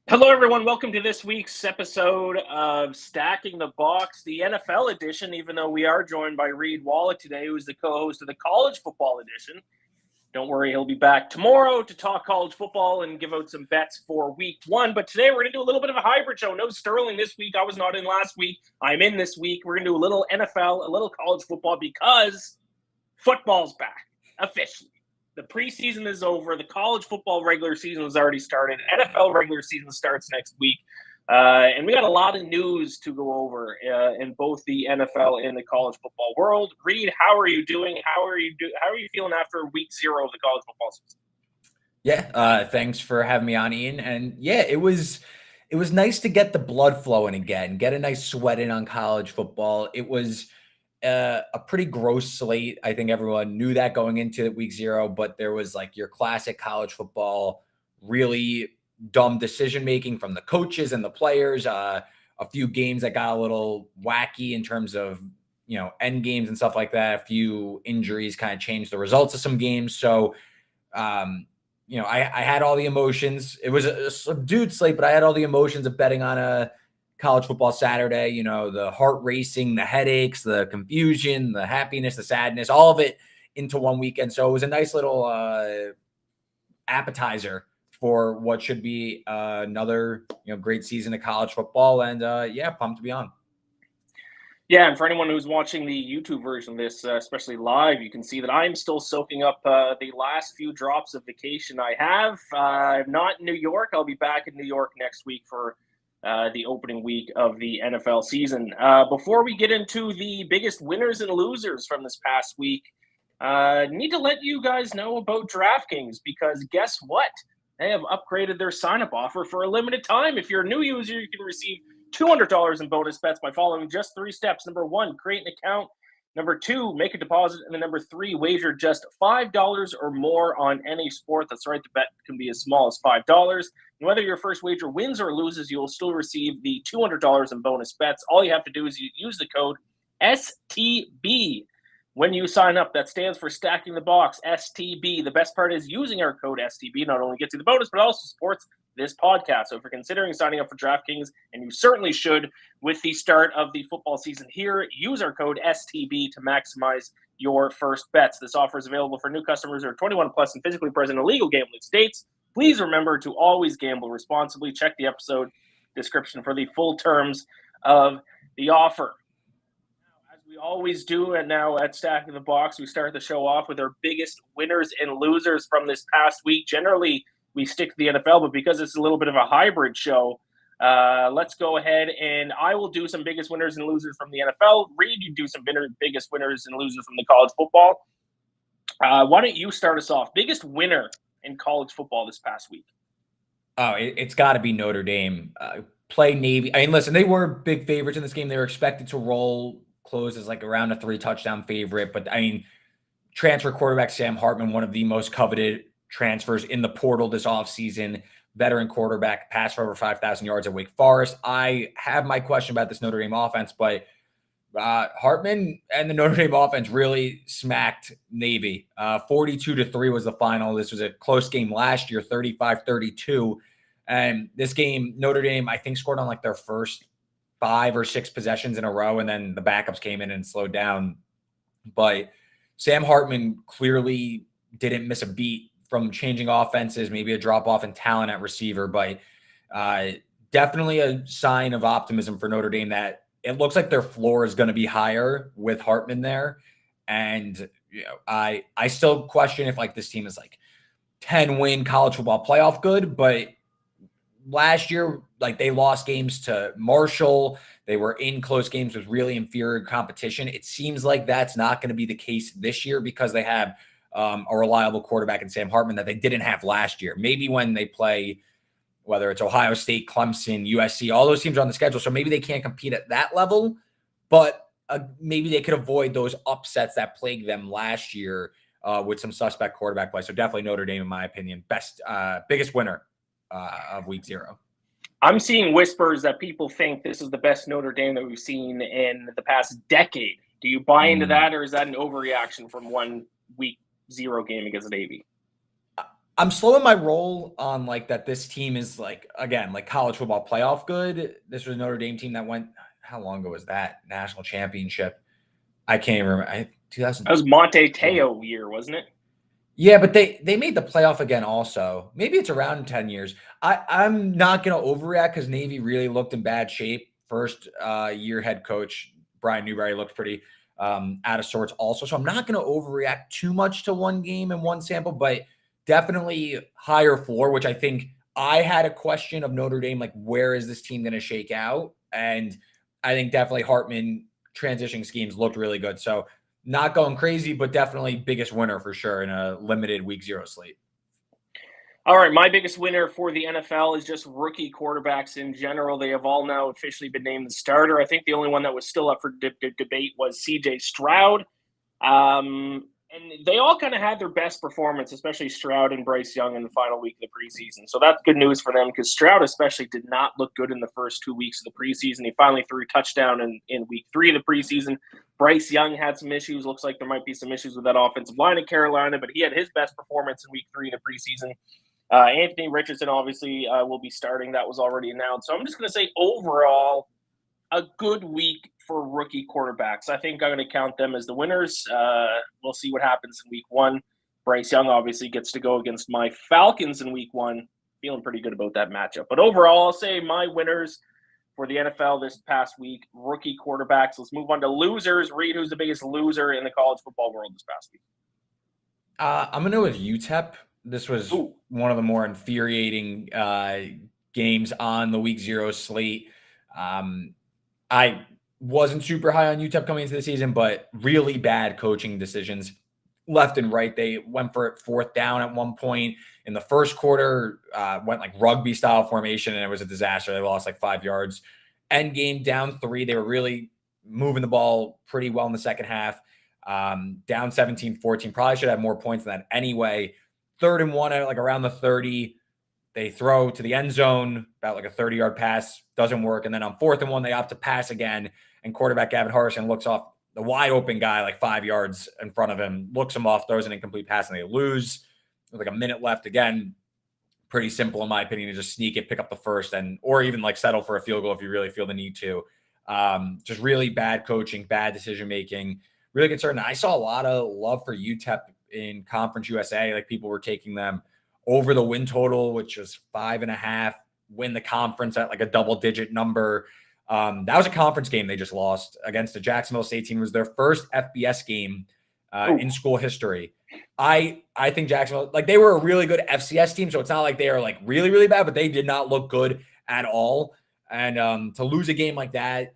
Hello, everyone. Welcome to this week's episode of Stacking the Box, the NFL edition, even though we are joined by Wallach today, who's the co-host of the college football edition. Don't worry, he'll be back tomorrow to talk college football and give out some bets for week one. But today we're going to do a little bit of a hybrid show. No Sterling this week. I was not in last week. I'm in this week. We're going to do a little NFL, a little college football because football's back officially. The preseason is over. The college football regular season has already started. NFL regular season starts next week. And we got a lot of news to go over in both the NFL and the college football world. Reed, how are you doing? How are you feeling after week 0 of the college football season? Yeah, thanks for having me on, Iain. And yeah, it was nice to get the blood flowing again, get a nice sweat in on college football. It was a pretty gross slate. I think everyone knew that going into week 0, but there was like your classic college football, really dumb decision making from the coaches and the players. A few games that got a little wacky in terms of end games and stuff like that. A few injuries kind of changed the results of some games. So I had all the emotions. It was a subdued slate, but I had all the emotions of betting on a college football Saturday, the heart racing, the headaches, the confusion, the happiness, the sadness, all of it into one weekend. So it was a nice little appetizer for what should be another great season of college football. And pumped to be on. Yeah, and for anyone who's watching the YouTube version of this, especially live, you can see that I'm still soaking up the last few drops of vacation I have. I'm not in New York. I'll be back in New York next week for the opening week of the NFL season. Before we get into the biggest winners and losers from this past week, need to let you guys know about DraftKings because guess what? They have upgraded their sign-up offer for a limited time. If you're a new user, you can receive $200 in bonus bets by following just 3 steps. Number 1, create an account. Number 2, make a deposit. And then number 3, wager just $5 or more on any sport. That's right, the bet can be as small as $5. And whether your first wager wins or loses, you will still receive the $200 in bonus bets. All you have to do is use the code STB when you sign up. That stands for Stacking the Box, STB. The best part is using our code STB not only gets you the bonus, but also supports this podcast. So if you're considering signing up for DraftKings, and you certainly should with the start of the football season here, use our code STB to maximize your first bets. This offer is available for new customers who are 21 plus and physically present in illegal gambling states. Please remember to always gamble responsibly. Check the episode description for the full terms of the offer. As we always do, and now at Stacking the Box, we start the show off with our biggest winners and losers from this past week. Generally, we stick to the NFL, but because it's a little bit of a hybrid show, let's go ahead and I will do some biggest winners and losers from the NFL. Reed, you do some biggest winners and losers from the college football. Why don't you start us off? Biggest winner in college football this past week? Oh, it's got to be Notre Dame. Play Navy. I mean, listen, they were big favorites in this game. They were expected to close as like around a 3-touchdown favorite. But I mean, transfer quarterback Sam Hartman, one of the most coveted transfers in the portal this offseason, veteran quarterback, passed for over 5,000 yards at Wake Forest. I have my question about this Notre Dame offense, but Hartman and the Notre Dame offense really smacked Navy. 42-3 was the final. This was a close game last year, 35-32. And this game, Notre Dame, I think, scored on like their first 5 or 6 possessions in a row, and then the backups came in and slowed down. But Sam Hartman clearly didn't miss a beat from changing offenses, maybe a drop-off in talent at receiver, but definitely a sign of optimism for Notre Dame that it looks like their floor is going to be higher with Hartman there. And I still question if like this team is like 10-win college football playoff good, but last year, like they lost games to Marshall. They were in close games with really inferior competition. It seems like that's not going to be the case this year because they have a reliable quarterback in Sam Hartman that they didn't have last year. Maybe when they play, whether it's Ohio State, Clemson, USC, all those teams are on the schedule. So maybe they can't compete at that level, but maybe they could avoid those upsets that plagued them last year with some suspect quarterback play. So definitely Notre Dame, in my opinion, biggest winner of week 0. I'm seeing whispers that people think this is the best Notre Dame that we've seen in the past decade. Do you buy into that, or is that an overreaction from one week 0 game against Navy? I'm slowing my roll on like that. This team is like, again, like college football playoff good. This was a Notre Dame team that went, how long ago was that national championship? I can't even remember. 2000. That was Monte Teo year, wasn't it? Yeah, but they made the playoff again also. Maybe it's around 10 years. I'm not going to overreact because Navy really looked in bad shape. First year head coach, Brian Newberry, looked pretty out of sorts also. So I'm not going to overreact too much to one game and one sample, but definitely higher floor, which I think I had a question of Notre Dame, like where is this team going to shake out? And I think definitely Hartman transitioning schemes looked really good. So not going crazy, but definitely biggest winner for sure in a limited week 0 slate. All right, my biggest winner for the NFL is just rookie quarterbacks in general. They have all now officially been named the starter. I think the only one that was still up for debate was C.J. Stroud. And they all kind of had their best performance, especially Stroud and Bryce Young in the final week of the preseason. So that's good news for them because Stroud especially did not look good in the first 2 weeks of the preseason. He finally threw a touchdown in week 3 of the preseason. Bryce Young had some issues. Looks like there might be some issues with that offensive line in Carolina, but he had his best performance in week 3 of the preseason. Anthony Richardson obviously will be starting. That was already announced. So I'm just going to say overall, a good week for rookie quarterbacks. I think I'm going to count them as the winners. We'll see what happens in week 1. Bryce Young obviously gets to go against my Falcons in week 1. Feeling pretty good about that matchup. But overall, I'll say my winners for the NFL this past week, rookie quarterbacks. Let's move on to losers. Reed, who's the biggest loser in the college football world this past week? I'm going to go with UTEP. This was one of the more infuriating games on the week 0 slate. I wasn't super high on UTEP coming into the season, but really bad coaching decisions left and right. They went for it 4th down at one point in the first quarter, went like rugby style formation, and it was a disaster. They lost like 5 yards. End game down 3. They were really moving the ball pretty well in the second half. Down 17-14. Probably should have more points than that anyway. 3rd and 1 at like around the 30. They throw to the end zone, about like a 30-yard pass, doesn't work. And then on 4th and 1, they opt to pass again. And quarterback Gavin Harrison looks off the wide open guy, like 5 yards in front of him, looks him off, throws an incomplete pass, and they lose. With like a minute left. Again, pretty simple in my opinion to just sneak it, pick up the first, or even like settle for a field goal if you really feel the need to. Just really bad coaching, bad decision-making, really concerned. I saw a lot of love for UTEP in Conference USA. Like people were taking them over the win total, which was 5.5, win the conference at like a double-digit number. That was a conference game they just lost against the Jacksonville State team. It was their first FBS game in school history. I think Jacksonville, like they were a really good FCS team, so it's not like they are like really, really bad, but they did not look good at all. And to lose a game like that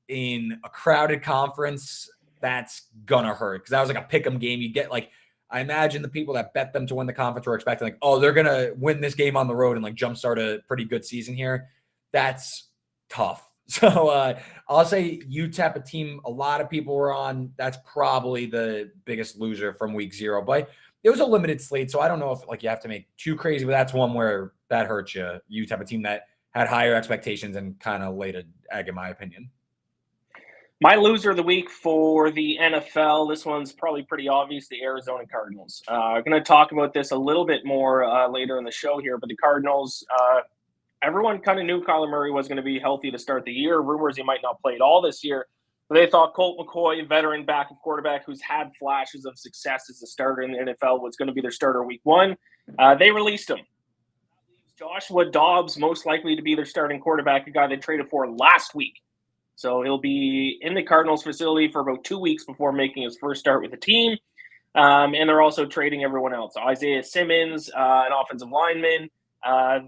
in a crowded conference, that's gonna hurt because that was like a pick'em game. You get like, I imagine the people that bet them to win the conference were expecting like, oh, they're gonna win this game on the road and like jumpstart a pretty good season here. That's tough. So I'll say UTEP, a team a lot of people were on. That's probably the biggest loser from week 0. But it was a limited slate, so I don't know if like you have to make too crazy, but that's one where that hurts you. UTEP, a team that had higher expectations and kind of laid an egg, in my opinion. My loser of the week for the NFL, this one's probably pretty obvious, the Arizona Cardinals. I'm going to talk about this a little bit more later in the show here, but the Cardinals, everyone kind of knew Kyler Murray was going to be healthy to start the year. Rumors he might not play at all this year. But they thought Colt McCoy, veteran backup quarterback who's had flashes of success as a starter in the NFL, was going to be their starter week 1. They released him. Joshua Dobbs, most likely to be their starting quarterback, a guy they traded for last week. So he'll be in the Cardinals facility for about 2 weeks before making his first start with the team. And they're also trading everyone else. Isaiah Simmons, an offensive lineman.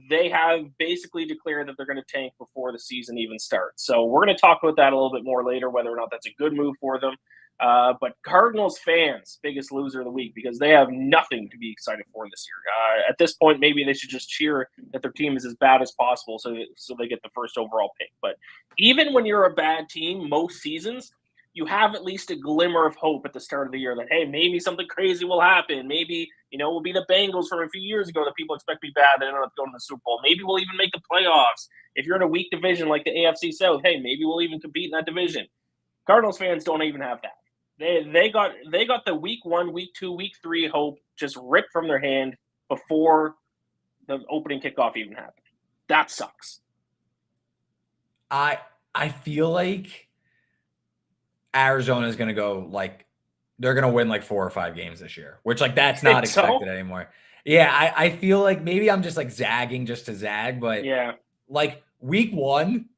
They have basically declared that they're going to tank before the season even starts. So we're going to talk about that a little bit more later, whether or not that's a good move for them. But Cardinals fans, biggest loser of the week because they have nothing to be excited for this year. At this point, maybe they should just cheer that their team is as bad as possible so they get the first overall pick. But even when you're a bad team, most seasons, you have at least a glimmer of hope at the start of the year that, hey, maybe something crazy will happen. Maybe, we'll be the Bengals from a few years ago that people expect to be bad. They ended up going to the Super Bowl. Maybe we'll even make the playoffs. If you're in a weak division like the AFC South, hey, maybe we'll even compete in that division. Cardinals fans don't even have that. They got the week 1, week 2, week 3 hope just ripped from their hand before the opening kickoff even happened. That sucks. I feel like Arizona is going to go like they're going to win like 4 or 5 games this year, which like that's not expected anymore. Yeah, I feel like maybe I'm just like zagging just to zag, but yeah, like week 1,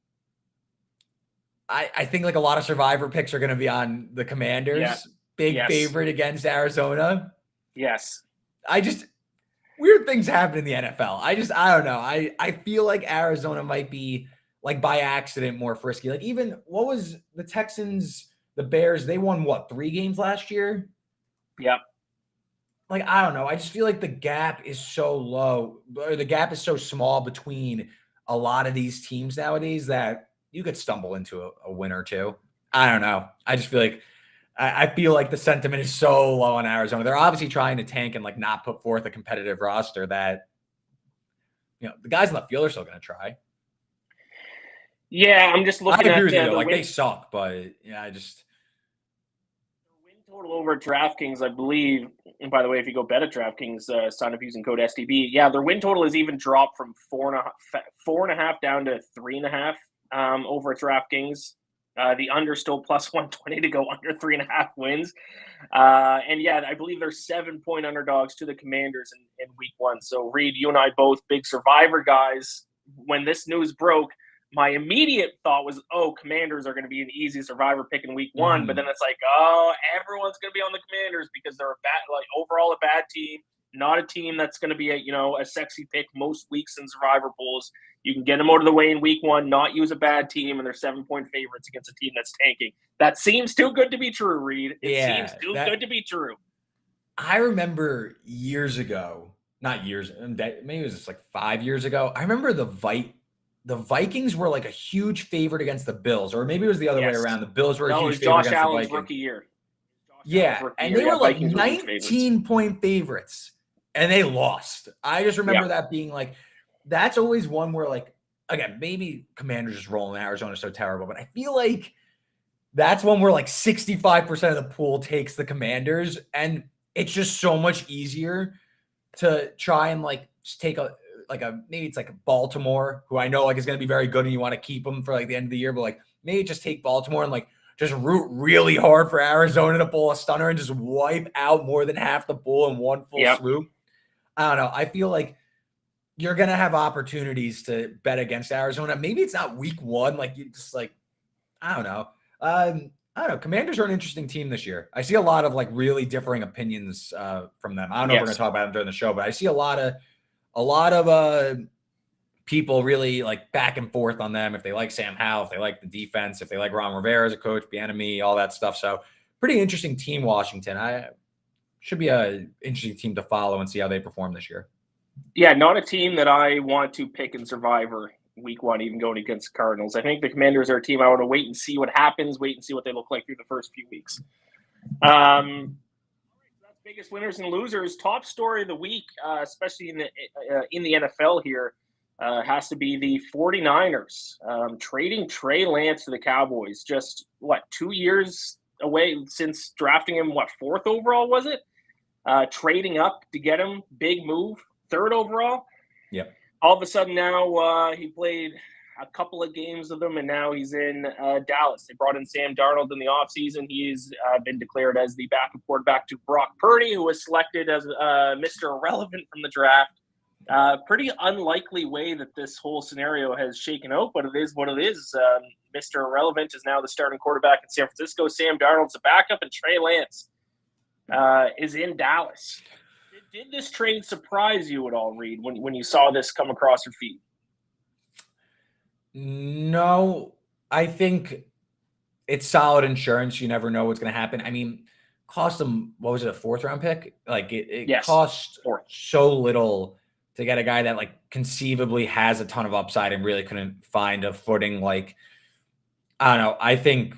I think like a lot of survivor picks are going to be on the Commanders. Yeah. Big favorite against Arizona. Yes. Weird things happen in the NFL. I don't know. I feel like Arizona might be like by accident more frisky. Like even what was the Texans, the Bears, they won what, 3 games last year? Yep. Like, I don't know. I just feel like the gap is so low, or the gap is so small between a lot of these teams nowadays that you could stumble into a win or two. I don't know. I just feel like I feel like the sentiment is so low on Arizona. They're obviously trying to tank and like not put forth a competitive roster that, you know, the guys on the field are still going to try. Yeah, I'm just looking at the though. Like they suck, but yeah, the win total over at DraftKings, I believe. And by the way, if you go bet at DraftKings, sign up using code STB. Yeah, their win total is even dropped from 4.5 down to 3.5 over at DraftKings. The under still plus 120 to go under 3.5 wins. And yeah, I believe they're 7-point underdogs to the Commanders in week 1. So Reed, you and I both big Survivor guys. When this news broke, my immediate thought was, oh, Commanders are going to be an easy Survivor pick in week 1. But then it's like, oh, everyone's going to be on the Commanders because they're overall a bad team, not a team that's going to be a sexy pick most weeks in Survivor pools. You can get them out of the way in week 1, not use a bad team, and they're 7-point favorites against a team that's tanking. That seems too good to be true, Reed. It seems too good to be true. I remember years ago, maybe it was just like 5 years ago. I remember the Vikings were like a huge favorite against the Bills, or maybe it was the other way around. The Bills were a huge favorite against the Vikings. Rookie year. And they were like 19-point favorites, and they lost. I just remember that being like, that's always one where like, again, maybe Commanders just rolling Arizona so terrible, but I feel like that's one where like 65% of the pool takes the Commanders, and it's just so much easier to try and like take maybe it's like a Baltimore, who I know like is going to be very good and you want to keep them for like the end of the year, but like maybe just take Baltimore and like just root really hard for Arizona to pull a stunner and just wipe out more than half the pool in one full swoop. I don't know. I feel like you're going to have opportunities to bet against Arizona. Maybe it's not week 1. Like you just like, I don't know. I don't know. Commanders are an interesting team this year. I see a lot of like really differing opinions from them. I don't know if we're going to talk about them during the show, but I see a lot of people really like back and forth on them. If they like Sam Howell, if they like the defense, if they like Ron Rivera as a coach, Bieniemy, all that stuff. So pretty interesting team, Washington. Should be an interesting team to follow and see how they perform this year. Yeah, not a team that I want to pick in Survivor week 1, even going against the Cardinals. I think the Commanders are a team I want to wait and see what happens, wait and see what they look like through the first few weeks. That's biggest winners and losers. Top story of the week, especially in the NFL here, has to be the 49ers trading Trey Lance to the Cowboys. Just, 2 years away since drafting him, 4th overall was it? Trading up to get him, big move, 3rd overall. Yep. All of a sudden now he played a couple of games with them, and now he's in Dallas. They brought in Sam Darnold in the offseason. He's been declared as the backup quarterback to Brock Purdy, who was selected as Mr. Irrelevant from the draft. Pretty unlikely way that this whole scenario has shaken out, but it is what it is. Mr. Irrelevant is now the starting quarterback in San Francisco. Sam Darnold's the backup, and Trey Lance is in Dallas. Did this trade surprise you at all, Reed, when you saw this come across your feed? No, I think it's solid insurance. You never know what's going to happen. I mean, cost them, what was it, a 4th round pick? Like it cost so little to get a guy that like conceivably has a ton of upside and really couldn't find a footing. Like, I don't know. I think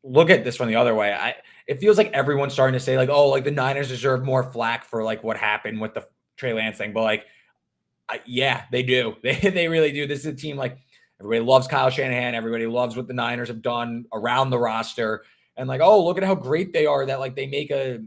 look at this from the other way. It feels like everyone's starting to say like, oh, like the Niners deserve more flack for like what happened with the Trey Lance thing. But like, yeah, they do. They really do. This is a team like everybody loves Kyle Shanahan. Everybody loves what the Niners have done around the roster. And like, oh, look at how great they are that like they make a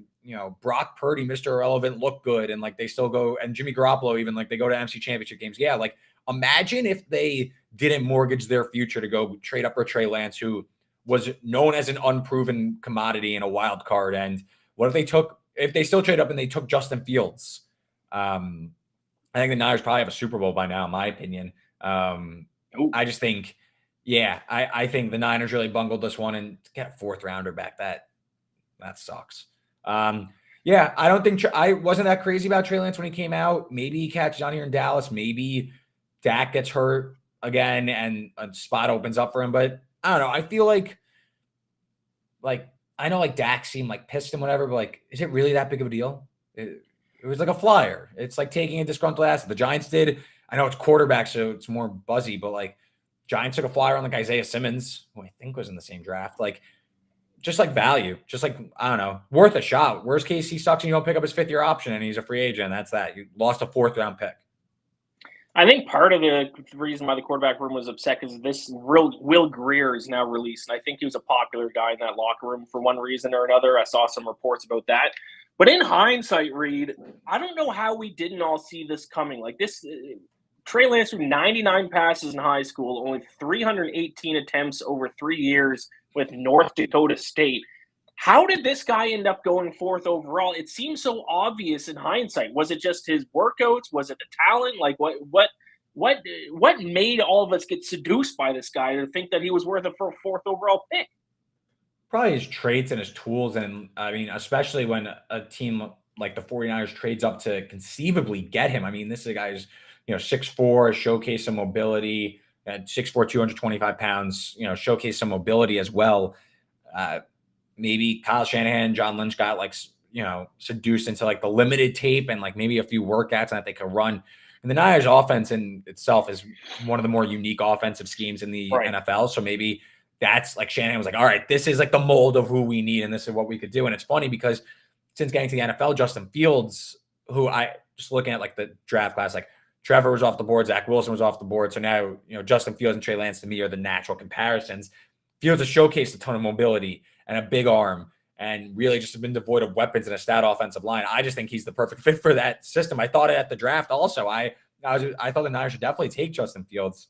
Brock Purdy, Mr. Irrelevant, look good. And like, they still go, and Jimmy Garoppolo, even like they go to MC championship games. Yeah. Like, imagine if they didn't mortgage their future to go trade up for Trey Lance, who was known as an unproven commodity and a wild card. And what if they still trade up and they took Justin Fields? I think the Niners probably have a Super Bowl by now, in my opinion. I just think, I think the Niners really bungled this one, and to get a 4th rounder back, that sucks. I don't think I wasn't that crazy about Trey Lance when he came out. Maybe he catches on here in Dallas. Maybe Dak gets hurt again and a spot opens up for him. But I don't know. I feel like I know like Dak seemed like pissed and whatever, but like, is it really that big of a deal? It was like a flyer. It's like taking a disgruntled asset. The Giants did. I know it's quarterback, so it's more buzzy, but like Giants took a flyer on like Isaiah Simmons, who I think was in the same draft. Like, just like value, just like, I don't know, worth a shot. Worst case, he sucks and you don't pick up his 5th-year option and he's a free agent. That's that. You lost a 4th-round pick. I think part of the reason why the quarterback room was upset is this Will Greer is now released. And I think he was a popular guy in that locker room for one reason or another. I saw some reports about that. But in hindsight, Reed, I don't know how we didn't all see this coming. Like this, Trey Lance threw 99 passes in high school, only 318 attempts over 3 years with North Dakota State. How did this guy end up going 4th overall? It seems so obvious in hindsight. Was it just his workouts? Was it the talent? Like what made all of us get seduced by this guy to think that he was worth a 4th overall pick? Probably his traits and his tools. And I mean, especially when a team like the 49ers trades up to conceivably get him. I mean, this is a guy who's, 6'4", showcase some mobility, at 6'4", 225 pounds, showcase some mobility as well. Maybe Kyle Shanahan and John Lynch got like, seduced into like the limited tape and like maybe a few workouts that they could run. And the Niners offense in itself is one of the more unique offensive schemes in the NFL. So maybe that's like Shanahan was like, all right, this is like the mold of who we need. And this is what we could do. And it's funny because since getting to the NFL, Justin Fields, who I just looking at like the draft class, like Trevor was off the board, Zach Wilson was off the board. So now, Justin Fields and Trey Lance to me are the natural comparisons. Fields has showcased a ton of mobility and a big arm and really just have been devoid of weapons and a stout offensive line. I just think he's the perfect fit for that system. I thought it at the draft also. I thought the Niners should definitely take Justin Fields.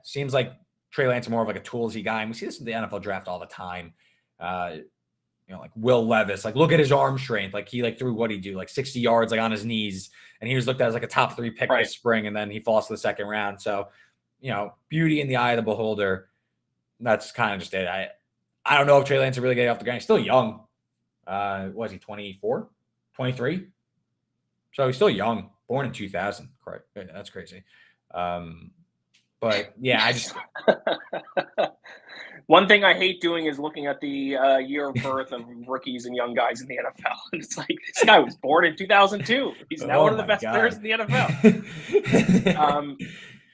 Seems like Trey Lance is more of like a toolsy guy. And we see this in the NFL draft all the time. Like Will Levis, like look at his arm strength. Like he like threw what he do, like 60 yards, like on his knees. And he was looked at as like a top 3 pick this spring. And then he falls to the 2nd round. So, beauty in the eye of the beholder. That's kind of just it. I don't know if Trey Lance is really getting off the ground. He's still young. Was he 24, 23? So he's still young, born in 2000. Correct. That's crazy. But yeah, I just. One thing I hate doing is looking at the year of birth of rookies and young guys in the NFL. And it's like, this guy was born in 2002. He's now one of the best players in the NFL.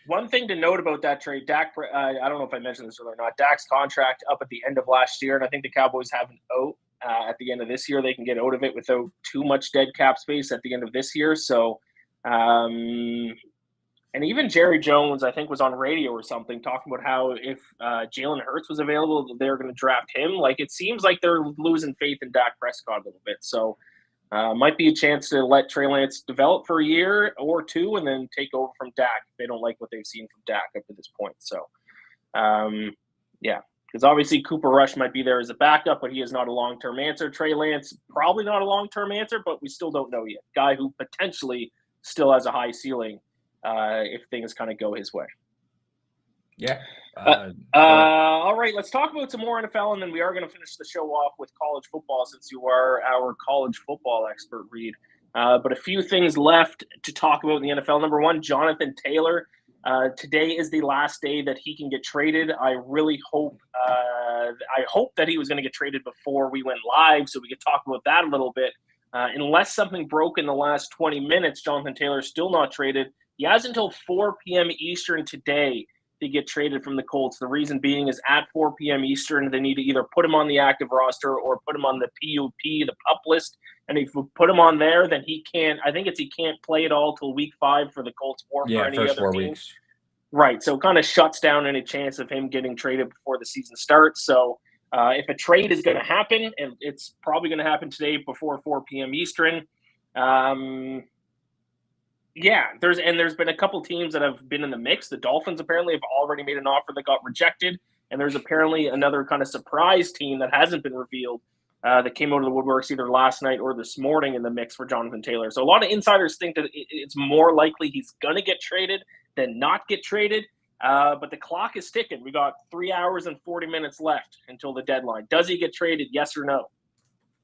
One thing to note about that trade, Dak, I don't know if I mentioned this earlier or not, Dak's contract up at the end of last year, and I think the Cowboys have an out at the end of this year. They can get out of it without too much dead cap space at the end of this year. So, and even Jerry Jones, I think, was on radio or something talking about how if Jalen Hurts was available, they were going to draft him. Like, it seems like they're losing faith in Dak Prescott a little bit. So, might be a chance to let Trey Lance develop for a year or two and then take over from Dak if they don't like what they've seen from Dak up to this point. So, because obviously Cooper Rush might be there as a backup, but he is not a long-term answer. Trey Lance, probably not a long-term answer, but we still don't know yet. Guy who potentially still has a high ceiling if things kind of go his way. Yeah. All right, let's talk about some more NFL, and then we are going to finish the show off with college football since you are our college football expert, Reed. But a few things left to talk about in the NFL. Number one, Jonathan Taylor. Today is the last day that he can get traded. I really hope that he was going to get traded before we went live so we could talk about that a little bit. Unless something broke in the last 20 minutes, Jonathan Taylor is still not traded. He has until 4 p.m. Eastern today to get traded from the Colts. The reason being is at 4 p.m. Eastern, they need to either put him on the active roster or put him on the PUP, the PUP list. And if we put him on there, then he can't play at all till week 5 for the Colts or for any first other 4 team. weeks. Right. So it kind of shuts down any chance of him getting traded before the season starts. So If a trade is going to happen, and it's probably going to happen today before 4 p.m. Eastern. There's been a couple teams that have been in the mix. The Dolphins apparently have already made an offer that got rejected, and there's apparently another kind of surprise team that hasn't been revealed that came out of the woodworks either last night or this morning in the mix for Jonathan Taylor. So a lot of insiders think that it's more likely he's going to get traded than not get traded. But the clock is ticking. We got 3 hours and 40 minutes left until the deadline. Does he get traded? Yes or no?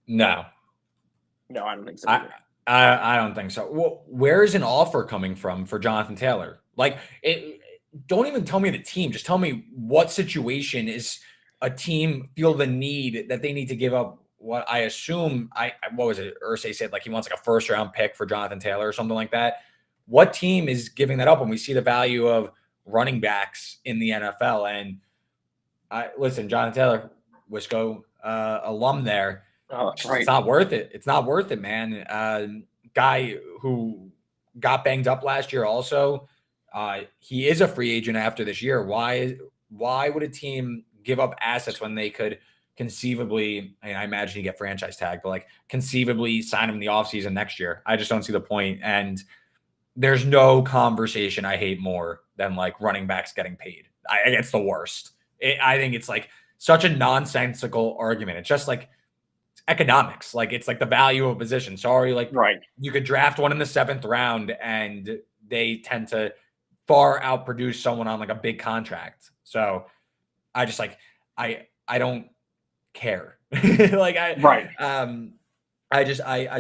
No. No, I don't think so either. I don't think so. Well, where is an offer coming from for Jonathan Taylor? Like, don't even tell me the team. Just tell me what situation is a team feel the need that they need to give up what I assume what was it? Irsay said like he wants like a first round pick for Jonathan Taylor or something like that. What team is giving that up when we see the value of running backs in the NFL? And listen, Jonathan Taylor, Wisco alum there. Oh, that's right. It's not worth it. It's not worth it, man. Guy who got banged up last year also. He is a free agent after this year. Why would a team give up assets when they could conceivably, I imagine you get franchise tagged, but like conceivably sign him in the offseason next year? I just don't see the point. And there's no conversation I hate more than like running backs getting paid. It's the worst. I think it's like such a nonsensical argument. It's just like economics. Like it's like the value of a position. Sorry, like right. You could draft one in the 7th round and they tend to far outproduce someone on like a big contract. So I just like, I don't care. I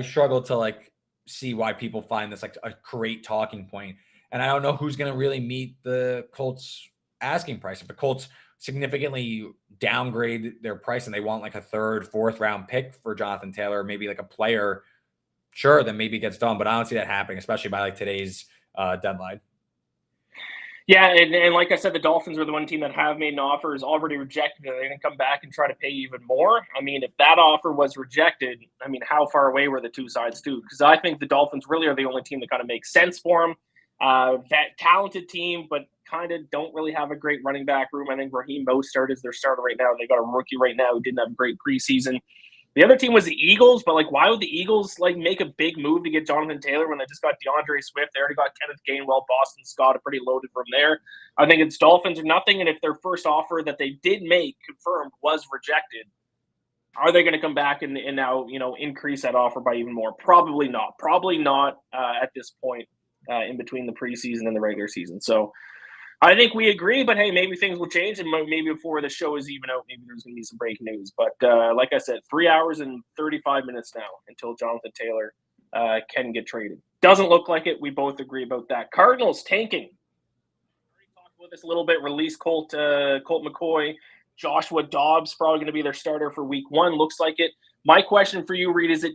struggle to like see why people find this like a great talking point. And I don't know who's going to really meet the Colts asking price. If the Colts significantly downgrade their price and they want like a 3rd, 4th round pick for Jonathan Taylor, maybe like a player, sure, then maybe it gets done. But I don't see that happening, especially by like today's deadline. Yeah, and like I said, the Dolphins are the one team that have made an offer, is already rejected, and they're going to come back and try to pay even more. I mean, if that offer was rejected, I mean, how far away were the two sides too? Because I think the Dolphins really are the only team that kind of makes sense for them. That talented team, but kind of don't really have a great running back room. I think Raheem Mostert is their starter right now. They got a rookie right now who didn't have a great preseason. The other team was the Eagles, but like, why would the Eagles like make a big move to get Jonathan Taylor when they just got DeAndre Swift? They already got Kenneth Gainwell, Boston Scott, a pretty loaded room there. I think it's Dolphins or nothing. And if their first offer that they did make confirmed was rejected, are they going to come back and now, increase that offer by even more? Probably not. Probably not at this point in between the preseason and the regular season. So I think we agree, but hey, maybe things will change, and maybe before the show is even out, maybe there's going to be some breaking news. But like I said, 3 hours and 35 minutes now until Jonathan Taylor can get traded. Doesn't look like it. We both agree about that. Cardinals tanking. We already talked about this a little bit. Release Colt McCoy. Joshua Dobbs probably going to be their starter for week 1. Looks like it. My question for you, Reed, is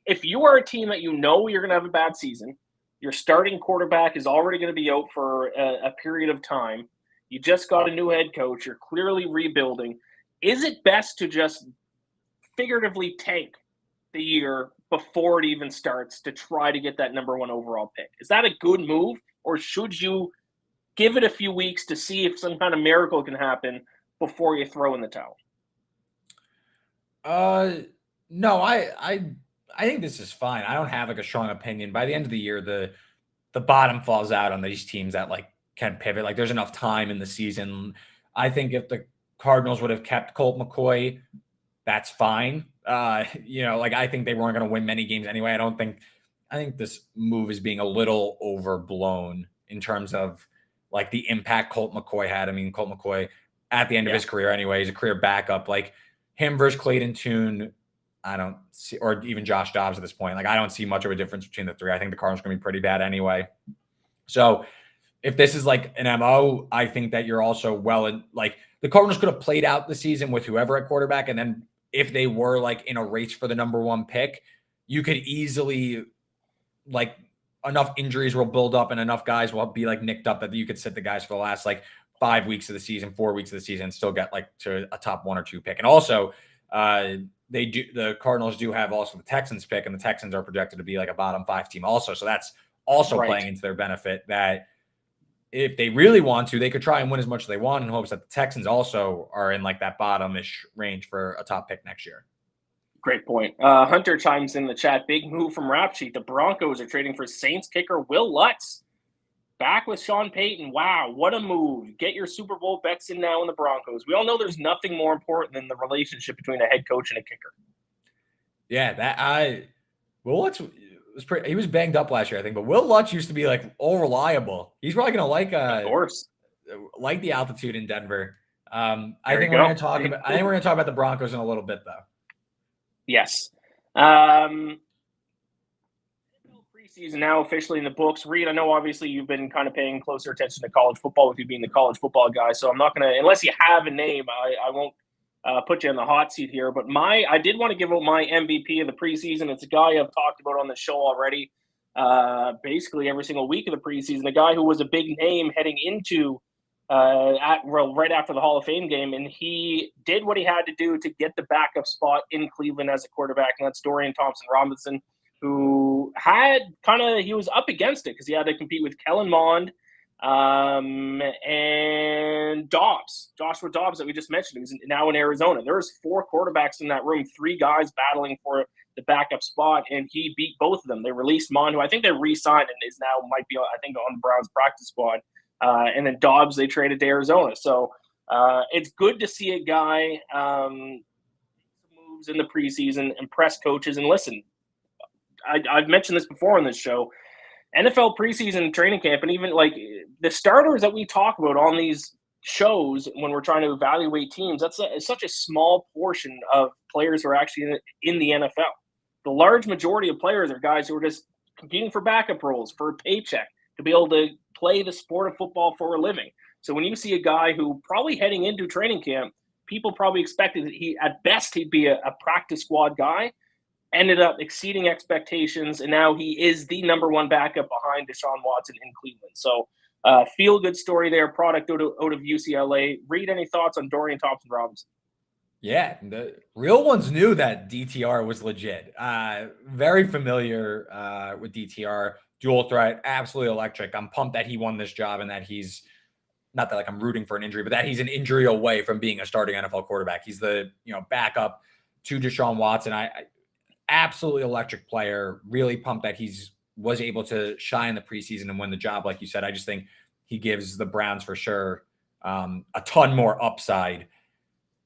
if you are a team that you're going to have a bad season, your starting quarterback is already going to be out for a period of time. You just got a new head coach. You're clearly rebuilding. Is it best to just figuratively tank the year before it even starts to try to get that number 1 overall pick? Is that a good move, or should you give it a few weeks to see if some kind of miracle can happen before you throw in the towel? No, I think this is fine. I don't have like a strong opinion. By the end of the year, the bottom falls out on these teams that like can pivot. Like there's enough time in the season. I think if the Cardinals would have kept Colt McCoy, that's fine. I think they weren't going to win many games anyway. I think this move is being a little overblown in terms of like the impact Colt McCoy had. I mean, Colt McCoy at the end of his career anyway, he's a career backup. Like him versus Clayton Tune, I don't see, or even Josh Dobbs at this point. Like I don't see much of a difference between the three. I think the Cardinals are going to be pretty bad anyway. So if this is like an MO, I think that you're also like the Cardinals could have played out the season with whoever at quarterback. And then if they were like in a race for the number 1 pick, you could easily like enough injuries will build up and enough guys will be like nicked up that you could sit the guys for the last like 5 weeks of the season, 4 weeks of the season, and still get like to a top 1 or 2 pick. And also the Cardinals do have also the Texans pick, and the Texans are projected to be like a bottom 5 team also. So that's also playing into their benefit that if they really want to, they could try and win as much as they want in hopes that the Texans also are in like that bottom-ish range for a top pick next year. Great point. Hunter chimes in the chat. Big move from Rap Sheet. The Broncos are trading for Saints kicker Will Lutz. Back with Sean Payton. Wow, what a move. Get your Super Bowl bets in now in the Broncos. We all know there's nothing more important than the relationship between a head coach and a kicker. Yeah, Will Lutz he was banged up last year, I think, but Will Lutz used to be like all reliable. He's probably gonna Of course. like the altitude in Denver. I think we're gonna talk about the Broncos in a little bit though. Yes. Preseason now officially in the books. Reed, I know obviously you've been kind of paying closer attention to college football with you being the college football guy, so I'm not going to, unless you have a name, I won't put you in the hot seat here. But I did want to give out my MVP of the preseason. It's a guy I've talked about on the show already, basically every single week of the preseason. A guy who was a big name heading into right after the Hall of Fame game, and he did what he had to do to get the backup spot in Cleveland as a quarterback, and that's Dorian Thompson-Robinson, who he was up against it because he had to compete with Kellen Mond and Joshua Dobbs that we just mentioned, who's now in Arizona. There was 4 quarterbacks in that room, 3 guys battling for the backup spot, and he beat both of them. They released Mond, who I think they re-signed and is now might be, I think, on the Browns practice squad. And then Dobbs, they traded to Arizona. So it's good to see a guy moves in the preseason, impress coaches. And listen, I've mentioned this before on this show, NFL preseason training camp, and even like the starters that we talk about on these shows when we're trying to evaluate teams, that's such a small portion of players who are actually in the NFL. The large majority of players are guys who are just competing for backup roles, for a paycheck, to be able to play the sport of football for a living. So when you see a guy who probably heading into training camp, people probably expected that he'd be a practice squad guy, ended up exceeding expectations, and now he is the number 1 backup behind Deshaun Watson in Cleveland. So feel-good story there, product out of UCLA. Read any thoughts on Dorian Thompson-Robinson? Yeah, the real ones knew that DTR was legit. Very familiar with DTR. Dual threat, absolutely electric. I'm pumped that he won this job and that he's not that like I'm rooting for an injury, but that he's an injury away from being a starting NFL quarterback. He's the backup to Deshaun Watson. I absolutely electric player. Really pumped that was able to shine in the preseason and win the job. Like you said, I just think he gives the Browns for sure a ton more upside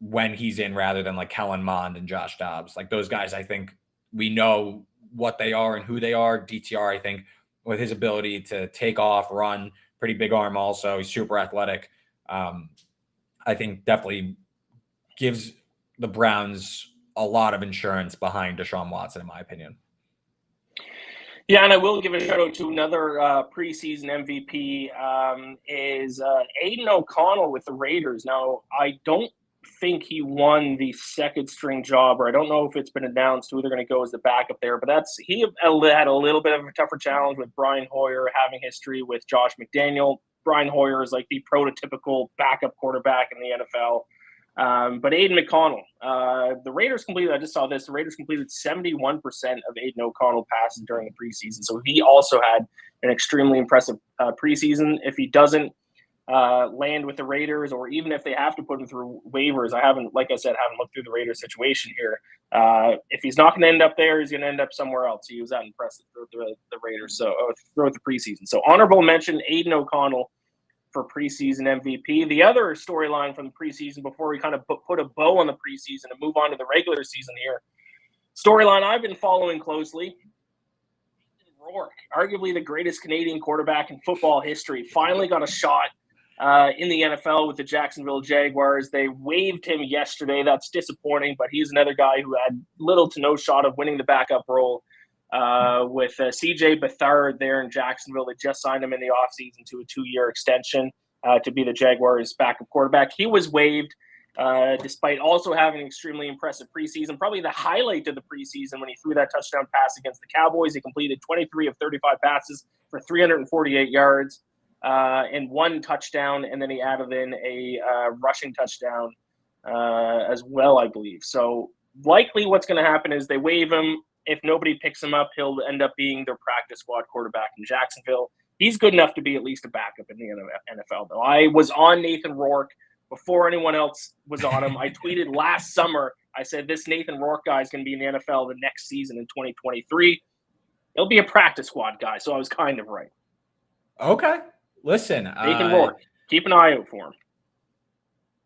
when he's in rather than like Kellen Mond and Josh Dobbs. Like those guys, I think we know what they are and who they are. DTR, I think, with his ability to take off, run, pretty big arm also. He's super athletic. I think definitely gives the Browns a lot of insurance behind Deshaun Watson, in my opinion. Yeah, and I will give a shout out to another preseason MVP is Aiden O'Connell with the Raiders. Now, I don't think he won the second string job, or I don't know if it's been announced who they're going to go as the backup there, but he had a little bit of a tougher challenge with Brian Hoyer having history with Josh McDaniel. Brian Hoyer is like the prototypical backup quarterback in the NFL. But Aiden O'Connell, the Raiders completed, I just saw this, the Raiders completed 71% of Aiden O'Connell passes during the preseason. So he also had an extremely impressive preseason. If he doesn't land with the Raiders, or even if they have to put him through waivers, like I said, haven't looked through the Raiders situation here. If he's not going to end up there, he's going to end up somewhere else. He was that impressive throughout the Raiders, throughout the preseason. So honorable mention, Aiden O'Connell for preseason MVP. The other storyline from the preseason, before we kind of put a bow on the preseason and move on to the regular season here, storyline I've been following closely, Rourke, arguably the greatest Canadian quarterback in football history, finally got a shot in the NFL with the Jacksonville Jaguars. They waived him yesterday. That's disappointing, but he's another guy who had little to no shot of winning the backup role with CJ Beathard there in Jacksonville. They just signed him in the offseason to a 2-year extension to be the Jaguars' backup quarterback. He was waived despite also having an extremely impressive preseason. Probably the highlight of the preseason when he threw that touchdown pass against the Cowboys. He completed 23 of 35 passes for 348 yards. And 1 touchdown, and then he added in a rushing touchdown as well, I believe. So likely what's going to happen is they waive him. If nobody picks him up, he'll end up being their practice squad quarterback in Jacksonville. He's good enough to be at least a backup in the NFL, though. I was on Nathan Rourke before anyone else was on him. I tweeted last summer, I said, this Nathan Rourke guy is going to be in the NFL the next season in 2023. He'll be a practice squad guy, so I was kind of right. Okay. Listen. Nathan Rourke, keep an eye out for him.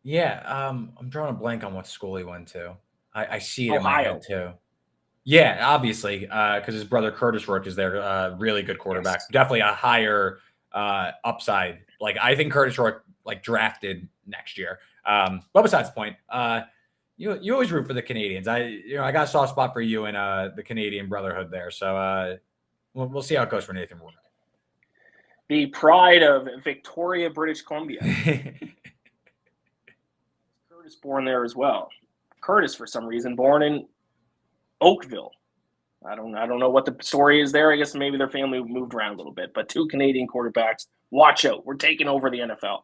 Yeah, I'm drawing a blank on what school he went to. I see it Ohio. in my head, too. Yeah, obviously, because his brother Curtis Rourke is there. Really good quarterback. Yes. Definitely a higher upside. Like, I think Curtis Rourke, like, drafted next year. But besides the point, you always root for the Canadians. I got a soft spot for you and the Canadian Brotherhood there. So we'll see how it goes for Nathan Rourke. The pride of Victoria, British Columbia. Curtis born there as well. Curtis, for some reason, born in Oakville. I don't know what the story is there. I guess maybe their family moved around a little bit. But 2 Canadian quarterbacks. Watch out. We're taking over the NFL.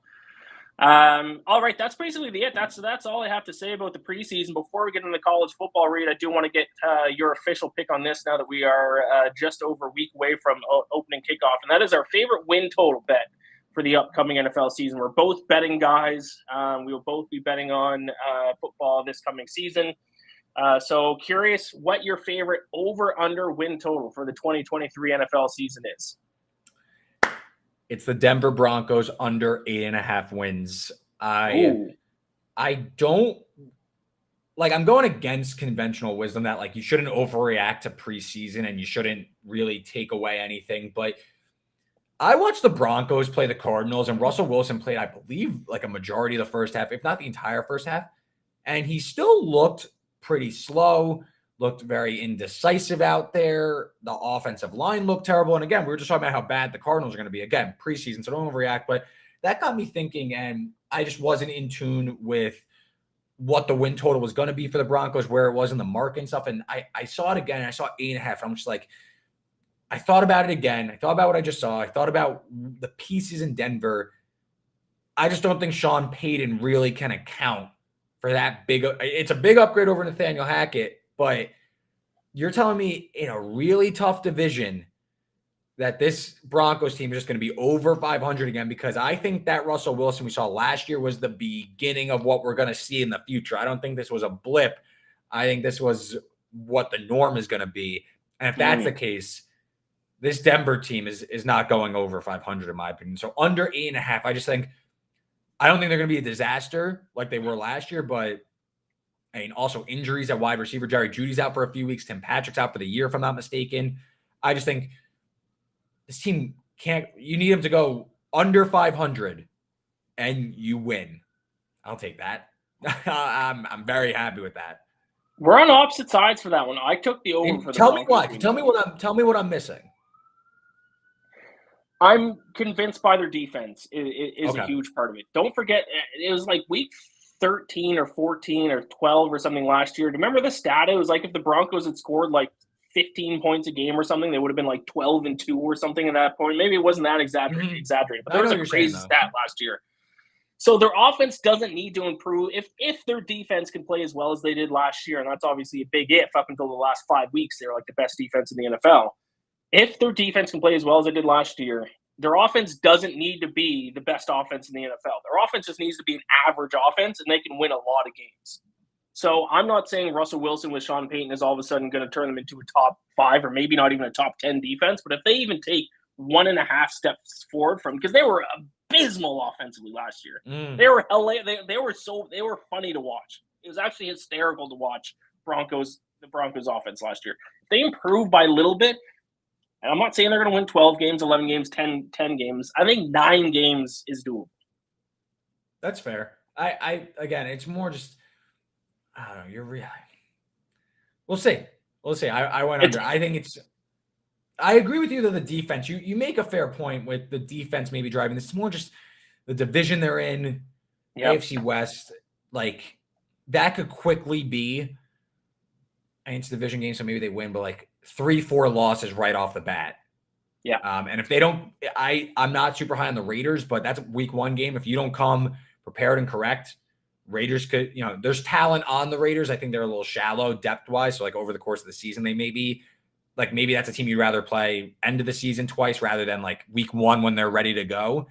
All right, that's basically it. That's all I have to say about the preseason. Before we get into the college football read, I do want to get your official pick on this now that we are just over a week away from opening kickoff, and that is our favorite win total bet for the upcoming NFL season. We're both betting guys. We will both be betting on football this coming season. So curious what your favorite over-under win total for the 2023 NFL season is. It's the Denver Broncos under 8.5 wins. I don't like, I'm going against conventional wisdom that like you shouldn't overreact to preseason and you shouldn't really take away anything. But I watched the Broncos play the Cardinals and Russell Wilson played, I believe, like a majority of the first half, if not the entire first half. And he still looked pretty slow. Looked very indecisive out there. The offensive line looked terrible. And again, we were just talking about how bad the Cardinals are going to be. Again, preseason, so don't overreact. But that got me thinking, and I just wasn't in tune with what the win total was going to be for the Broncos, where it was in the market and stuff. And I saw it again, and I saw 8.5. I'm just like, I thought about it again. I thought about what I just saw. I thought about the pieces in Denver. I just don't think Sean Payton really can account for that big. It's a big upgrade over Nathaniel Hackett. But you're telling me in a really tough division that this Broncos team is just going to be over 500 again, because I think that Russell Wilson we saw last year was the beginning of what we're going to see in the future. I don't think this was a blip. I think this was what the norm is going to be. And if that's the case, this Denver team is not going over 500 in my opinion. So under 8.5, I don't think they're going to be a disaster like they were last year, but I mean, also injuries at wide receiver. Jerry Jeudy's out for a few weeks. Tim Patrick's out for the year, if I'm not mistaken. I just think this team you need them to go under 500 and you win. I'll take that. I'm very happy with that. We're on opposite sides for that one. I took the over for the Tell me why. Tell me what I'm missing. I'm convinced by their defense is a huge part of it. Don't forget, it was like week 13 or 14 or 12 or something last year. Remember the stat? It was like if the Broncos had scored like 15 points a game or something, they would have been like 12-2 or something at that point. Maybe it wasn't that exaggerated, but there was a crazy stat last year. So their offense doesn't need to improve if their defense can play as well as they did last year, and that's obviously a big if. Up until the last 5 weeks, they were like the best defense in the NFL. If their defense can play as well as they did last year, their offense doesn't need to be the best offense in the NFL. Their offense just needs to be an average offense, and they can win a lot of games. So I'm not saying Russell Wilson with Sean Payton is all of a sudden going to turn them into a top 5 or maybe not even a top 10 defense. But if they even take 1.5 steps forward from, because they were abysmal offensively last year. They were they were funny to watch. It was actually hysterical to watch the Broncos offense last year. If they improve by a little bit, and I'm not saying they're going to win 12 games, 11 games, 10 games. I think 9 games is doable. That's fair. I again, it's more just, I don't know. You're real. We'll see. I went under. I agree with you that the defense, you make a fair point with the defense maybe driving this. It's more just the division they're in, AFC West. Like, that could quickly be, and it's a division game, so maybe they win, but like 3-4 losses right off the bat. Yeah. And if they don't, I'm not super high on the Raiders, but that's a week 1 game. If you don't come prepared and correct, Raiders could, there's talent on the Raiders. I think they're a little shallow depth-wise. So like over the course of the season, they may be like maybe that's a team you'd rather play end of the season twice rather than like week 1 when they're ready to go.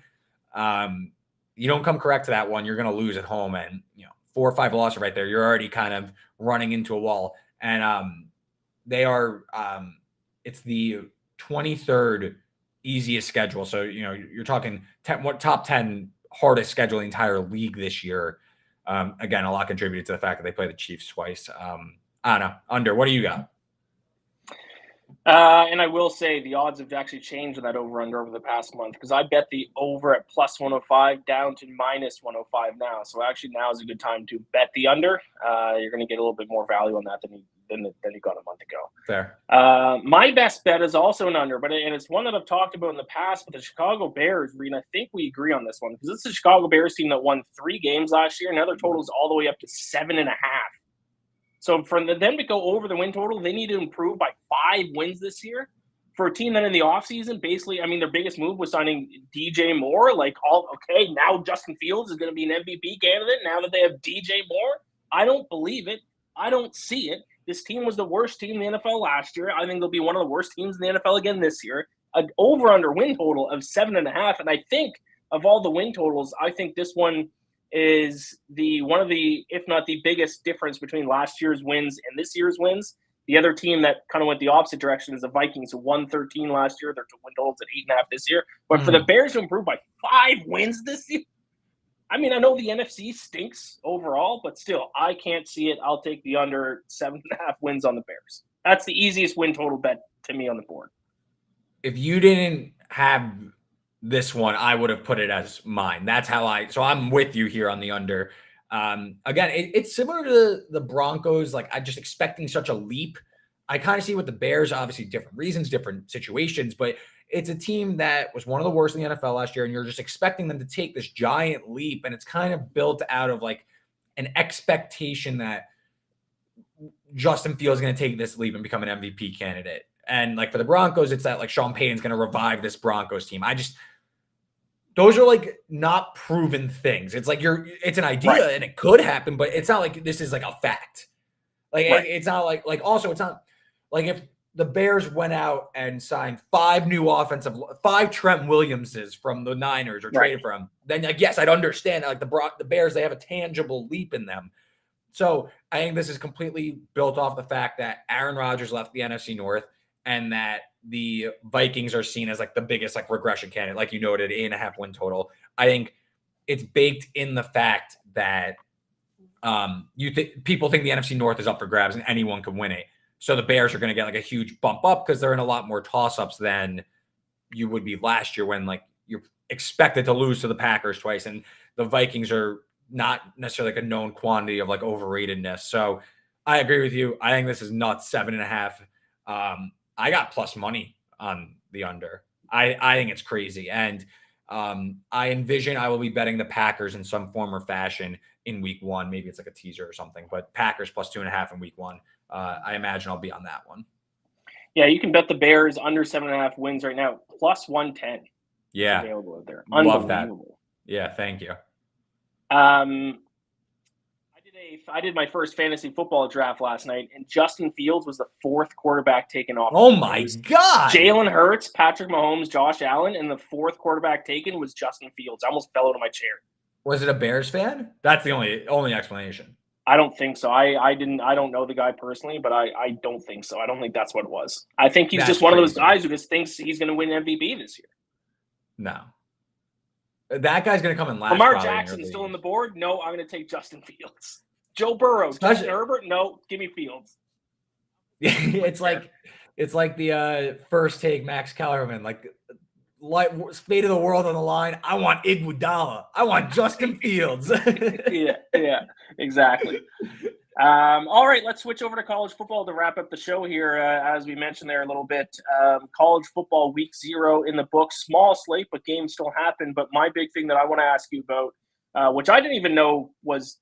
You don't come correct to that one, you're going to lose at home, and 4 or 5 losses right there, you're already kind of running into a wall. And they are it's the 23rd easiest schedule. So, you're talking top 10 hardest schedule in the entire league this year. Again, a lot contributed to the fact that they play the Chiefs twice. I don't know. Under, what do you got? And I will say the odds have actually changed on that over the past month, because I bet the over at plus 105 down to minus 105 now. So actually now is a good time to bet the under. You're going to get a little bit more value on that than you got a month ago. Fair. My best bet is also an under, and it's one that I've talked about in the past with the Chicago Bears. Reed, I think we agree on this one, because it's the Chicago Bears team that won 3 games last year, and now their total is all the way up to 7.5. So for them to go over the win total, they need to improve by 5 wins this year. For a team that in the offseason, basically, I mean, their biggest move was signing DJ Moore. Now Justin Fields is going to be an MVP candidate now that they have DJ Moore. I don't believe it. I don't see it. This team was the worst team in the NFL last year. I think they'll be one of the worst teams in the NFL again this year. An over-under win total of 7.5. And I think of all the win totals, I think this one is one of the, if not the biggest difference between last year's wins and this year's wins. The other team that kind of went the opposite direction is the Vikings, who won 13 last year. Their win totals at 8.5 this year. But for the Bears to improve by 5 wins this year, I mean, I know the NFC stinks overall, but still, I can't see it. I'll take the under 7.5 wins on the Bears. That's the easiest win total bet to me on the board. If you didn't have this one, I would have put it as mine. That's how so I'm with you here on the under. Again, it's similar to the Broncos. Like, I'm just expecting such a leap. I kind of see with the Bears, obviously different reasons, different situations, but it's a team that was one of the worst in the NFL last year, and you're just expecting them to take this giant leap, and it's kind of built out of like an expectation that Justin Fields is going to take this leap and become an MVP candidate. And like for the Broncos, it's that like Sean Payton's going to revive this Broncos team. Those are like not proven things. It's like it's an idea and it could happen, but it's not like this is like a fact. Like it's not like also it's not like if the Bears went out and signed 5 Trent Williamses from the Niners or traded for him, then like, yes, I'd understand. Like the Bears, they have a tangible leap in them. So I think this is completely built off the fact that Aaron Rodgers left the NFC North and that the Vikings are seen as like the biggest like regression candidate, like you noted, 8.5 win total. I think it's baked in the fact that people think the NFC North is up for grabs and anyone can win it. So the Bears are going to get like a huge bump up because they're in a lot more toss-ups than you would be last year when like you're expected to lose to the Packers twice, and the Vikings are not necessarily like a known quantity of like overratedness. So I agree with you. I think this is nuts, 7.5. I got plus money on the under. I think it's crazy. And I envision I will be betting the Packers in some form or fashion in week 1. Maybe it's like a teaser or something, but Packers plus 2.5 in week 1. I imagine I'll be on that one. Yeah, you can bet the Bears under 7.5 wins right now, plus 110. Yeah. Available out there. Love that. Yeah, thank you. I did my first fantasy football draft last night, and Justin Fields was the 4th quarterback taken off. Oh my God. Jalen Hurts, Patrick Mahomes, Josh Allen, and the 4th quarterback taken was Justin Fields. I almost fell out of my chair. Was it a Bears fan? That's the only explanation. I don't think so. I don't know the guy personally, but I don't think so. I don't think that's what it was. I think he's just one of those guys who just thinks he's going to win MVP this year. No. That guy's going to come in last. Lamar Jackson still on the board? No, I'm going to take Justin Fields. Joe Burrow, Justin Herbert? No, give me Fields. It's like the first take Max Kellerman, like fate of the world on the line. I want Iguodala. I want Justin Fields. yeah, exactly. All right, let's switch over to college football to wrap up the show here. As we mentioned there a little bit, college football week 0 in the books. Small slate, but games still happen. But my big thing that I want to ask you about, which I didn't even know was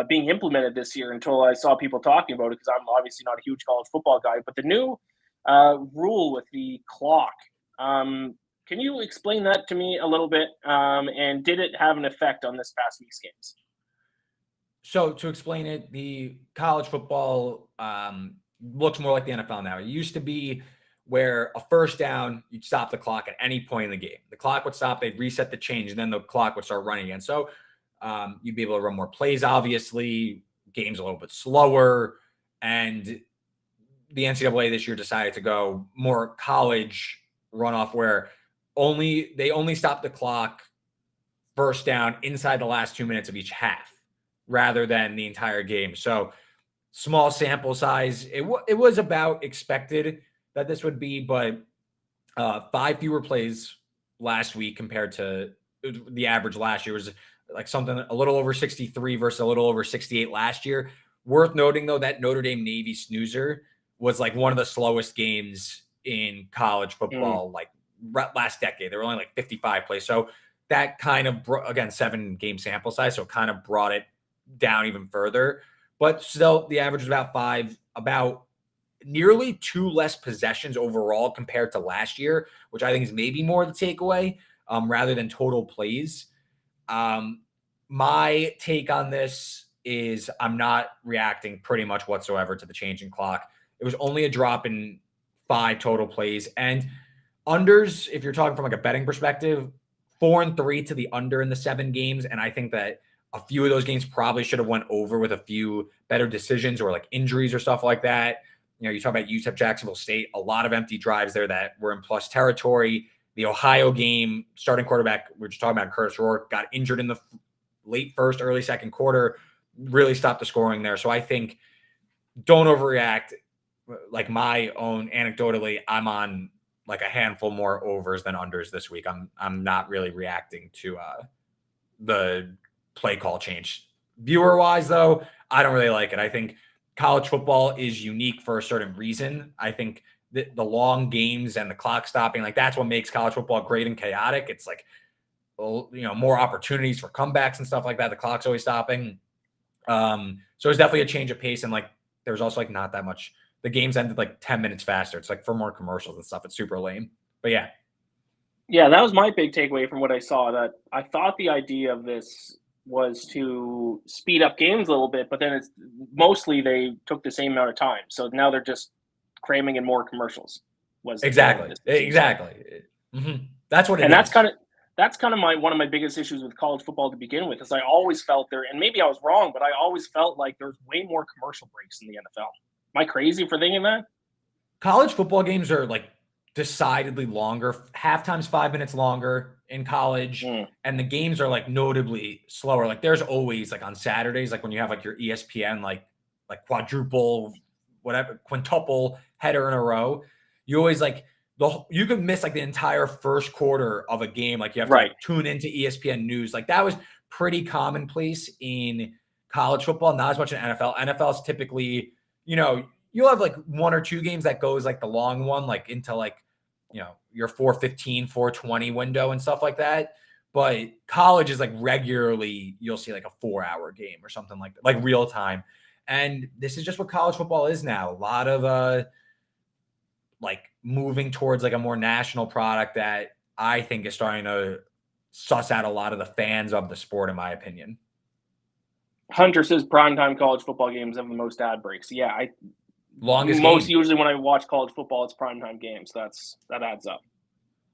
being implemented this year until I saw people talking about it, because I'm obviously not a huge college football guy, but the new rule with the clock. Can you explain that to me a little bit? And did it have an effect on this past week's games? So to explain it, the college football looks more like the NFL now. It used to be where a first down, you'd stop the clock at any point in the game. The clock would stop, they'd reset the change, and then the clock would start running again. So you'd be able to run more plays, obviously. Game's a little bit slower. And the NCAA this year decided to go more college runoff where they only stop the clock first down inside the last 2 minutes of each half rather than the entire game. So small sample size. It was about expected that this would be, but 5 fewer plays last week compared to the average last year was like something a little over 63 versus a little over 68 last year. Worth noting, though, that Notre Dame Navy snoozer was like one of the slowest games in college football, like last decade. There were only like 55 plays. So that kind of, again, 7-game sample size. So it kind of brought it down even further. But still, the average was about 5, about nearly 2 less possessions overall compared to last year, which I think is maybe more the takeaway rather than total plays. My take on this is I'm not reacting pretty much whatsoever to the changing clock. It was only a drop in 5 total plays. And unders, if you're talking from like a betting perspective, 4-3 to the under in the 7 games. And I think that a few of those games probably should have went over with a few better decisions or like injuries or stuff like that. You know, you talk about UTEP Jacksonville State, a lot of empty drives there that were in plus territory. The Ohio game, starting quarterback, we're just talking about Curtis Rourke, got injured in the late first, early second quarter, really stopped the scoring there. So I think don't overreact. Like my own anecdotally, I'm on like a handful more overs than unders this week. I'm not really reacting to the play call change. Viewer wise, though, I don't really like it. I think college football is unique for a certain reason. I think the long games and the clock stopping, like that's what makes college football great and chaotic. It's like, more opportunities for comebacks and stuff like that. The clock's always stopping. So it's definitely a change of pace. And like, there was also like not that much. The games ended like 10 minutes faster. It's like for more commercials and stuff. It's super lame. But yeah. Yeah, that was my big takeaway from what I saw, that I thought the idea of this was to speed up games a little bit, but then it's mostly they took the same amount of time. So now they're just cramming in more commercials. Exactly. Mm-hmm. That's what it is. And that's kind of one of my biggest issues with college football to begin with, is I always felt there, and maybe I was wrong, but I always felt like there's way more commercial breaks in the NFL. Am I crazy for thinking that? College football games are like decidedly longer. Halftime's 5 minutes longer in college, and the games are like notably slower. Like there's always like on Saturdays, like when you have like your ESPN like quadruple, whatever, quintuple header in a row, you always like you could miss like the entire first quarter of a game. Like you have to like tune into ESPN news. Like that was pretty commonplace in college football, not as much in NFL. NFL is typically, you'll have like 1 or 2 games that goes like the long one, like into like, your 4:15, 4:20 window and stuff like that. But college is like regularly, you'll see like a 4-hour game or something like that, like real time. And this is just what college football is now. A lot of like moving towards like a more national product that I think is starting to suss out a lot of the fans of the sport, in my opinion. Hunter says primetime college football games have the most ad breaks. Yeah, longest game. Usually when I watch college football, it's primetime games. That adds up.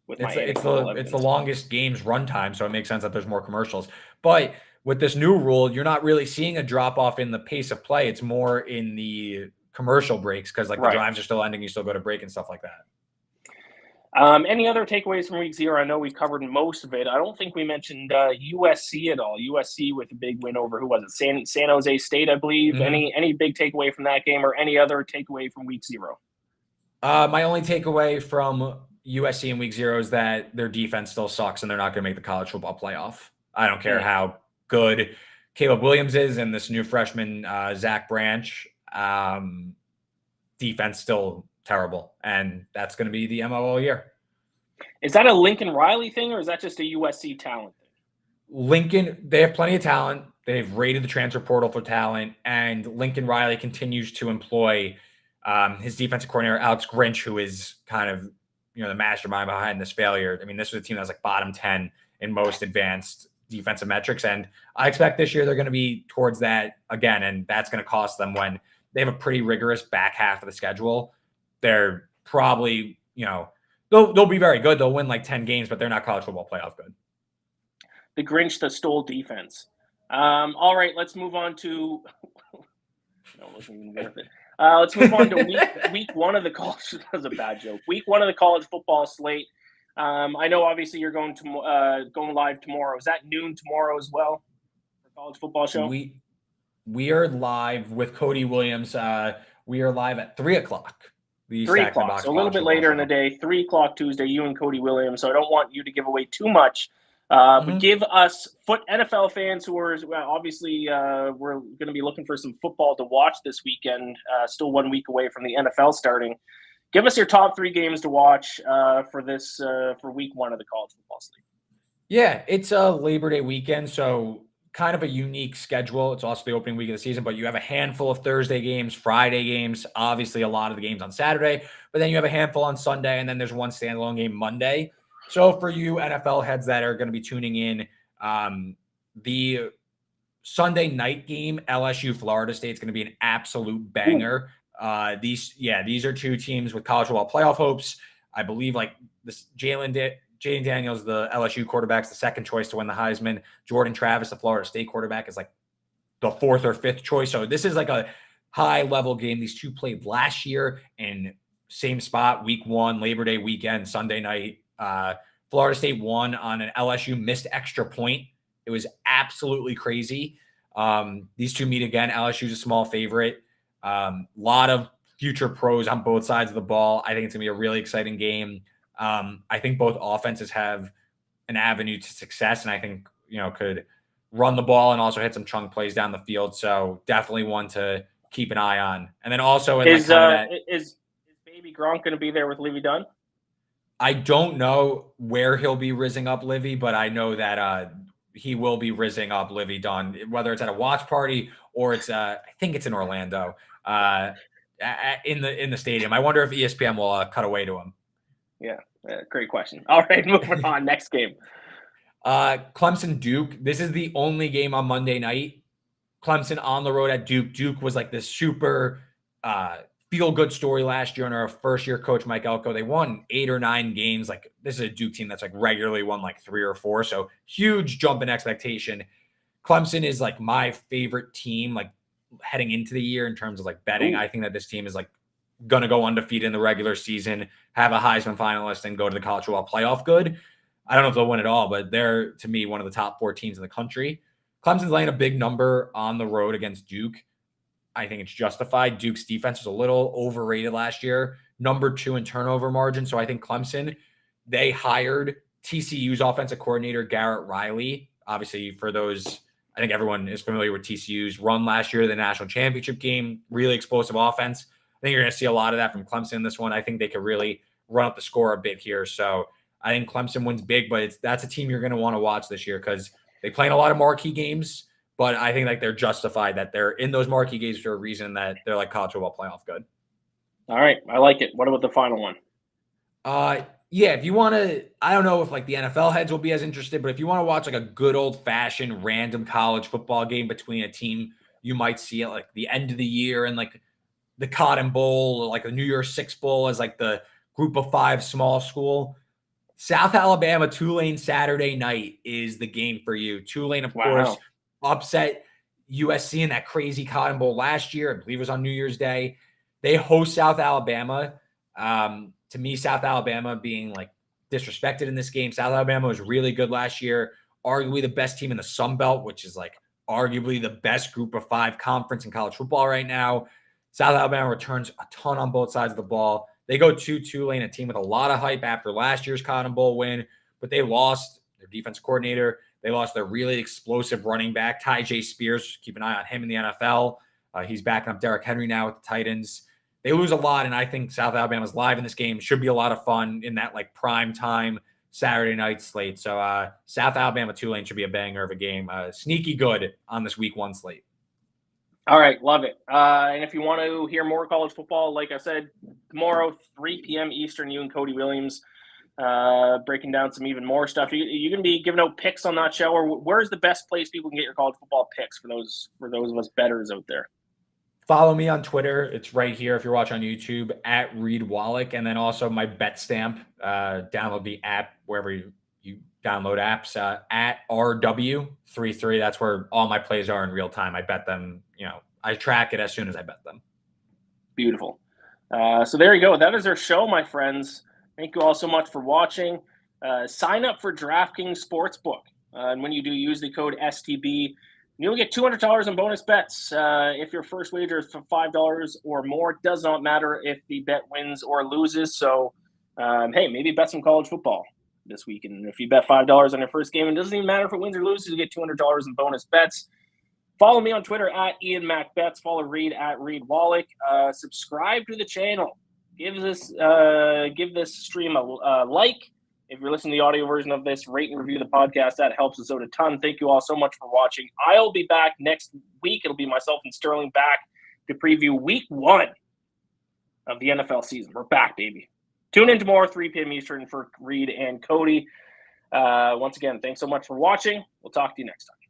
It's the longest game's runtime, so it makes sense that there's more commercials. But with this new rule, you're not really seeing a drop off in the pace of play. It's more in the commercial breaks because like the drives are still ending, you still go to break and stuff like that. Any other takeaways from week 0? I know we've covered most of it. I don't think we mentioned USC at all. USC with a big win over, who was it? San Jose State, I believe. Mm-hmm. Any big takeaway from that game, or any other takeaway from week 0? My only takeaway from USC in week 0 is that their defense still sucks and they're not going to make the college football playoff. I don't care how good Caleb Williams is and this new freshman, Zach Branch. Defense still terrible, and that's going to be the MO all year. Is that a Lincoln Riley thing, or is that just a USC talent thing? Lincoln, they have plenty of talent. They've raided the transfer portal for talent, and Lincoln Riley continues to employ his defensive coordinator, Alex Grinch, who is kind of the mastermind behind this failure. I mean, this was a team that was like bottom 10 in most advanced defensive metrics, and I expect this year they're going to be towards that again, and that's going to cost them when they have a pretty rigorous back half of the schedule. They're probably, they'll be very good. They'll win like 10 games, but they're not college football playoff good. The Grinch that stole defense. All right, let's move on to no, it wasn't even worth it. Let's move on to week one of the college. That was a bad joke. Week one of the college football slate. I know, obviously, you're going live tomorrow. Is that noon tomorrow as well for college football show? We are live with Cody Williams. We are live at 3:00. 3:00. So a little bit later in the day. 3:00 Tuesday. You and Cody Williams. So I don't want you to give away too much. But give us NFL fans who are obviously we're going to be looking for some football to watch this weekend. Still 1 week away from the NFL starting. Give us your top 3 games to watch for week one of the college football slate. Yeah, it's a Labor Day weekend, so kind of a unique schedule. It's also the opening week of the season, but you have a handful of Thursday games, Friday games, obviously a lot of the games on Saturday, but then you have a handful on Sunday, and then there's one standalone game Monday. So for you NFL heads that are going to be tuning in, the Sunday night game, LSU Florida State, is going to be an absolute banger. These are two teams with college football playoff hopes. I believe like this Jaden Daniels, the LSU quarterback, is the second choice to win the Heisman. Jordan Travis, the Florida State quarterback, is like the 4th or 5th choice. So this is like a high level game. These two played last year in same spot, week one, Labor Day weekend, Sunday night. Florida State won on an LSU missed extra point. It was absolutely crazy. These two meet again. LSU's a small favorite. Lot of future pros on both sides of the ball. I think it's gonna be a really exciting game. I think both offenses have an avenue to success, and I think could run the ball and also hit some chunk plays down the field. So definitely one to keep an eye on. And then also is Baby Gronk going to be there with Livy Dunn? I don't know where he'll be rizzing up Livy, but I know that he will be rizzing up Livy Dunn, whether it's at a watch party or it's I think it's in Orlando in the stadium. I wonder if ESPN will cut away to him. Yeah, great question. All right, moving on. Next game. Clemson Duke. This is the only game on Monday night. Clemson on the road at Duke. Duke was like this super feel-good story last year under our first-year coach, Mike Elko. They won 8 or 9 games. Like, this is a Duke team that's like regularly won like 3 or 4. So huge jump in expectation. Clemson is like my favorite team, like heading into the year in terms of like betting. Ooh. I think that this team is like going to go undefeated in the regular season, have a Heisman finalist, and go to the college football playoff good. I don't know if they'll win it all, but they're, to me, one of the top 4 teams in the country. Clemson's laying a big number on the road against Duke. I think it's justified. Duke's defense was a little overrated last year, number 2 in turnover margin. So I think Clemson, they hired TCU's offensive coordinator, Garrett Riley. Obviously, for those, I think everyone is familiar with TCU's run last year, the national championship game, really explosive offense. I think you're going to see a lot of that from Clemson in this one. I think they could really run up the score a bit here. So I think Clemson wins big, but that's a team you're going to want to watch this year because they play in a lot of marquee games. But I think like they're justified that they're in those marquee games for a reason that they're like college football playoff good. All right. I like it. What about the final one? Yeah, if you want to, I don't know if like the NFL heads will be as interested, but if you want to watch like a good old fashioned random college football game between a team you might see at like the end of the year and like the Cotton Bowl or like the New Year's Six Bowl as like the group of 5 small school, South Alabama, Tulane Saturday night is the game for you. Tulane, of course, upset USC in that crazy Cotton Bowl last year. I believe it was on New Year's Day. They host South Alabama. To me, South Alabama being like disrespected in this game. South Alabama was really good last year. Arguably the best team in the Sun Belt, which is like arguably the best group of 5 conference in college football right now. South Alabama returns a ton on both sides of the ball. They go to Tulane, a team with a lot of hype after last year's Cotton Bowl win, but they lost their defense coordinator. They lost their really explosive running back, Tyjae Spears. Keep an eye on him in the NFL. He's backing up Derrick Henry now with the Titans. They lose a lot, and I think South Alabama's live in this game. Should be a lot of fun in that like prime time Saturday night slate. So South Alabama Tulane should be a banger of a game. Sneaky good on this week 1 slate. All right, love it. And if you want to hear more college football, like I said, tomorrow, 3 p.m. Eastern, you and Cody Williams breaking down some even more stuff. You going to be giving out picks on that show, or where's the best place people can get your college football picks for those of us bettors out there? Follow me on Twitter. It's right here if you're watching on YouTube at Wallach. And then also my bet stamp. Download the app wherever you download apps at RW33. That's where all my plays are in real time. I bet them, I track it as soon as I bet them. Beautiful. So there you go. That is our show, my friends. Thank you all so much for watching. Sign up for DraftKings Sportsbook. And when you do, use the code STB. You'll get $200 in bonus bets if your first wager is $5 or more. Does not matter if the bet wins or loses. So, hey, maybe bet some college football this week. And if you bet $5 on your first game, it doesn't even matter if it wins or loses, you get $200 in bonus bets. Follow me on Twitter at IanMacBets. Follow Reed at Reed Wallach. Subscribe to the channel. Give this stream a like. If you're listening to the audio version of this, rate and review the podcast. That helps us out a ton. Thank you all so much for watching. I'll be back next week. It'll be myself and Sterling back to preview week 1 of the NFL season. We're back, baby. Tune in tomorrow, 3 p.m. Eastern for Reed and Cody. Once again, thanks so much for watching. We'll talk to you next time.